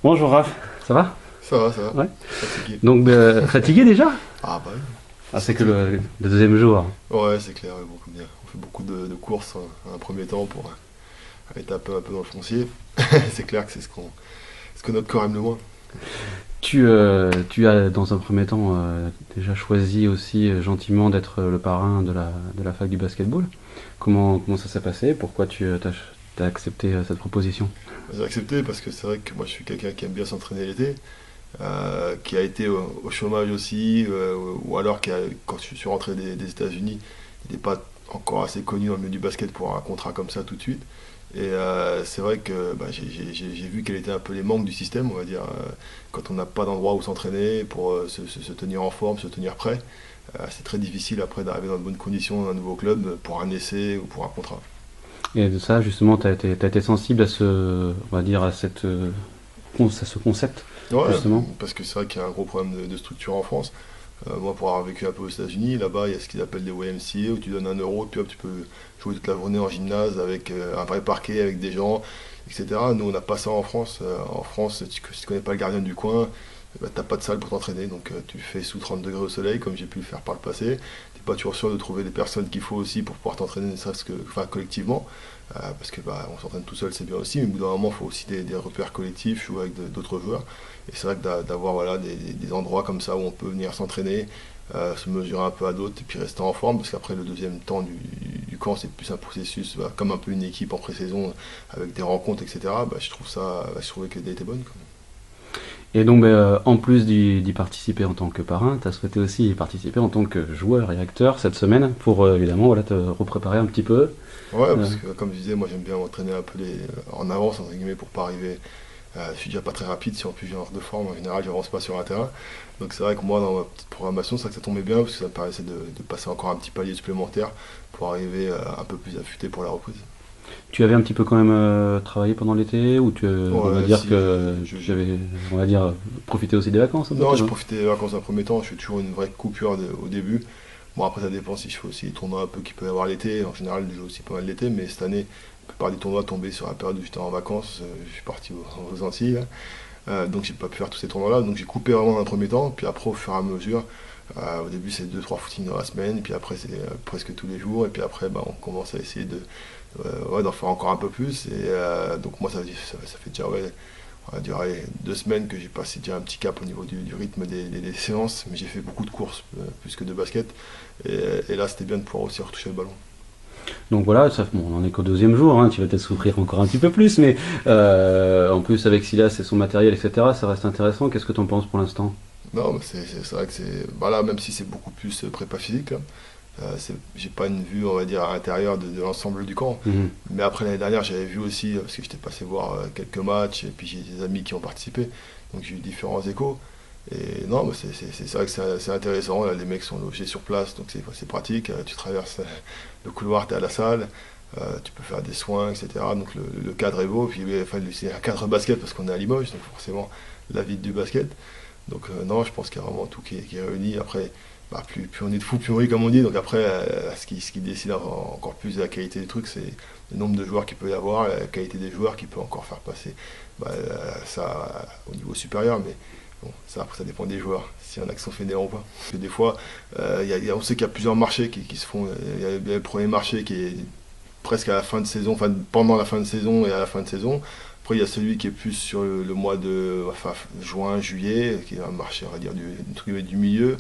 Bonjour Raph, ça va? Ça va. Ouais. Fatigué. Donc fatigué déjà? Ah bah oui, Ah c'est que surtout. le deuxième jour. Ouais, c'est clair, ouais, beaucoup bien. On fait beaucoup de courses en un premier temps pour aller taper un peu dans le foncier. C'est clair que c'est ce que notre corps aime le moins. Tu as dans un premier temps déjà choisi aussi gentiment d'être le parrain de la fac du basketball. Comment ça s'est passé? Pourquoi t'as accepté cette proposition? J'ai accepté parce que c'est vrai que moi je suis quelqu'un qui aime bien s'entraîner l'été, qui a été au chômage aussi, ou alors quand je suis rentré des États-Unis, il n'est pas encore assez connu dans le milieu du basket pour avoir un contrat comme ça tout de suite. Et c'est vrai que bah, j'ai vu quels étaient un peu les manques du système, on va dire, quand on n'a pas d'endroit où s'entraîner pour se tenir en forme, se tenir prêt. C'est très difficile après d'arriver dans de bonnes conditions dans un nouveau club pour un essai ou pour un contrat. Et de ça justement t'as été sensible à on va dire à ce concept Ouais, justement. parce que c'est vrai qu'il y a un gros problème de structure en France. Moi, pour avoir vécu un peu aux États-Unis, là-bas, il y a ce qu'ils appellent des YMCA où tu donnes 1 euro et puis hop, tu peux jouer toute la journée en gymnase avec un vrai parquet, avec des gens, etc. Nous, on n'a pas ça en France. En France, si tu connais pas le gardien du coin, bah, t'as pas de salle pour t'entraîner. Donc, tu fais sous 30 degrés au soleil, comme j'ai pu le faire par le passé. T'es pas toujours sûr de trouver les personnes qu'il faut aussi pour pouvoir t'entraîner, ne serait-ce que, enfin, collectivement. Parce que bah, on s'entraîne tout seul, c'est bien aussi, mais au bout d'un moment, il faut aussi des repères collectifs, jouer avec d'autres joueurs. Et c'est vrai que d'avoir voilà, des endroits comme ça où on peut venir s'entraîner, se mesurer un peu à d'autres et puis rester en forme, parce qu'après le deuxième temps du camp, c'est plus un processus, bah, comme un peu une équipe en pré-saison, avec des rencontres, etc. Bah, je trouvais que l'idée était bonne, quoi. Et donc, en plus d'y participer en tant que parrain, tu as souhaité aussi y participer en tant que joueur et acteur cette semaine pour évidemment voilà, te repréparer un petit peu. Ouais, Euh, parce que comme je disais, moi j'aime bien m'entraîner un peu en avance, entre guillemets, pour pas arriver. Je suis déjà pas très rapide, si en plus j'ai un de forme, en général j'avance pas sur un terrain. Donc c'est vrai que moi dans ma petite programmation, c'est vrai que ça tombait bien parce que ça me paraissait de passer encore un petit palier supplémentaire pour arriver un peu plus affûté pour la reprise. Tu avais un petit peu quand même travaillé pendant l'été ou on va Ouais, dire si, que tu avais on va dire profité aussi des vacances un peu non, j'ai peut-être. profité des vacances un premier temps, je fais toujours une vraie coupure au début. Bon, après, ça dépend si je fais aussi les tournois un peu qu'il peut y avoir l'été. En général, je joue aussi pas mal l'été, mais cette année, la plupart des tournois tombaient sur la période où j'étais en vacances. Je suis parti aux Antilles, là. Donc, j'ai pas pu faire tous ces tournois-là. Donc, j'ai coupé vraiment dans un premier temps. Puis après, au fur et à mesure, au début, c'est deux trois footings dans la semaine. Et puis après, c'est presque tous les jours. Et puis après, bah, on commence à essayer ouais, d'en faire encore un peu plus. Et donc, moi, ça fait déjà ouais, on va dire, allez, 2 semaines que j'ai passé déjà un petit cap au niveau du rythme des séances, mais j'ai fait beaucoup de courses, plus que de basket. Et là, c'était bien de pouvoir aussi retoucher le ballon. Donc voilà, bon, on en est qu'au deuxième jour, hein, tu vas peut-être souffrir encore un petit peu plus, mais en plus avec Silas et son matériel, etc., ça reste intéressant. Qu'est-ce que tu en penses pour l'instant? Non, mais c'est vrai que c'est. Bah là, même si c'est beaucoup plus prépa physique, là, j'ai pas une vue, on va dire, à l'intérieur de l'ensemble du camp. Mhm. Mais après, l'année dernière, j'avais vu aussi, parce que j'étais passé voir quelques matchs, et puis j'ai des amis qui ont participé, donc j'ai eu différents échos. Et non, mais c'est vrai que c'est intéressant. Là, les mecs sont logés sur place, donc c'est pratique. Tu traverses le couloir, tu es à la salle, tu peux faire des soins, etc. Donc le cadre est beau. Puis enfin, c'est un cadre basket parce qu'on est à Limoges, donc forcément la vie du basket. Donc non, je pense qu'il y a vraiment tout qui est réuni. Après, bah, plus on est de fous, plus on rit, comme on dit. Donc après, ce qui décide encore plus de la qualité du truc, c'est le nombre de joueurs qu'il peut y avoir, la qualité des joueurs qui peut encore faire passer bah, ça au niveau supérieur. Mais bon, ça, après, ça dépend des joueurs, s'il y en a qui sont fainéants ou pas. Parce que des fois, on sait qu'il y a plusieurs marchés qui se font. Il y a le premier marché qui est presque à la fin de saison, enfin pendant la fin de saison et à la fin de saison. Après, il y a celui qui est plus sur le mois de enfin, juin, juillet, qui est un marché, on va dire, du milieu.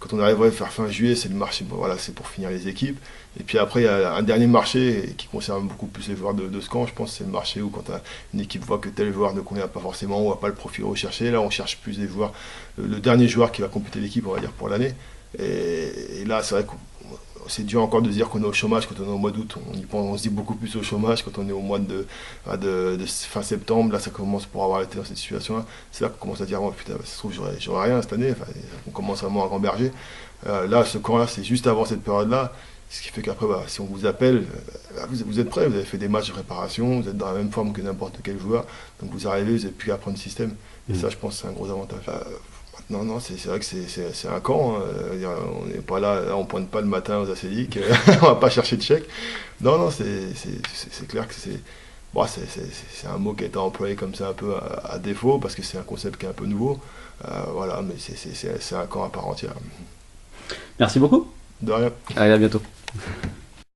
Quand on arrive à faire fin juillet, c'est le marché, bon, voilà, c'est pour finir les équipes. Et puis après, il y a un dernier marché qui concerne beaucoup plus les joueurs de ce camp. Je pense que c'est le marché où quand une équipe voit que tel joueur ne convient pas forcément, ou n'a pas le profil recherché, là on cherche plus les joueurs, le dernier joueur qui va compléter l'équipe, on va dire, pour l'année. Et là, c'est vrai que c'est dur encore de dire qu'on est au chômage quand on est au mois d'août. On se dit beaucoup plus au chômage quand on est au mois de fin septembre. Là, ça commence pour avoir été dans cette situation-là. C'est là qu'on commence à dire, oh, putain, ça se trouve, j'aurai rien cette année. Enfin, on commence vraiment à gamberger. Là, ce camp-là, c'est juste avant cette période-là. Ce qui fait qu'après, bah, si on vous appelle, vous êtes prêts, vous avez fait des matchs de préparation, vous êtes dans la même forme que n'importe quel joueur. Donc vous arrivez, vous n'avez plus qu'à apprendre le système. Et Mhm. ça, je pense, c'est un gros avantage. Non, non, c'est vrai que c'est un camp, hein. On n'est pas là, on pointe pas le matin aux acédiques, on va pas chercher de chèques. Non, non, c'est clair que bon, c'est un mot qui a été employé comme ça un peu à défaut, parce que c'est un concept qui est un peu nouveau. Voilà, mais c'est un camp à part entière. Merci beaucoup. De rien. Allez, à bientôt.